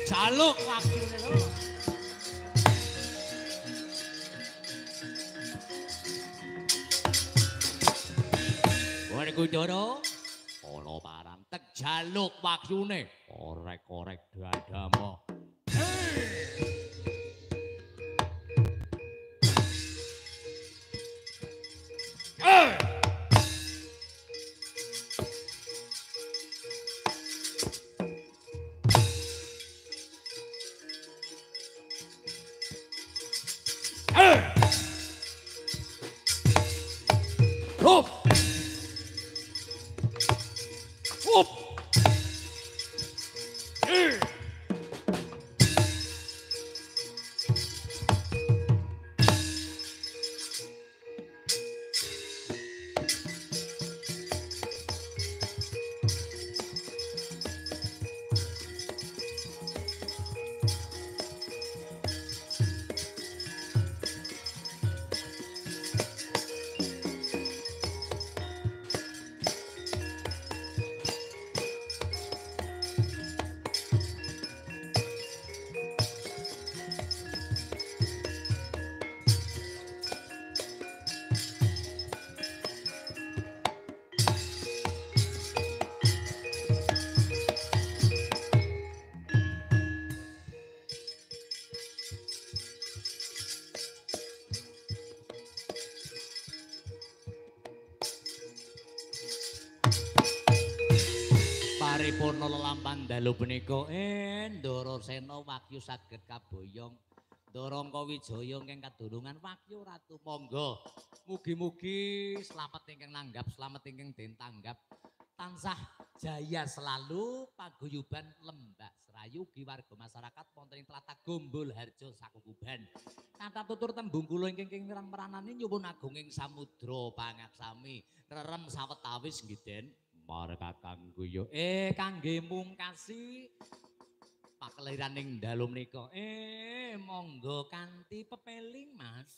Jaluk waktune lho. Ora Kunjara. Ana parang jaluk waktune. Korek-korek dadamo. Hop! Hop! Paripurna lelampahan dalu punika Ndara Sena Wakyu saged kaboyong Ndara Wijaya ingkang kadurungan Wakyu Ratu monggo mugi-mugi slamet ingkang nanggap slamet ingkang den tanggap tansah jaya selalu paguyuban Lembak Serayu ugi warga masyarakat wonten ing tlatah Gombol Harjo Sakukuban kata tutur tembung kula ingkang mirang-meranani nyuwun agunging samudra pangaksami rerem sawetawis nggih marga kanggo kangge mungkasi pakeliraning dalu menika monggo kanthi pepeling Mas.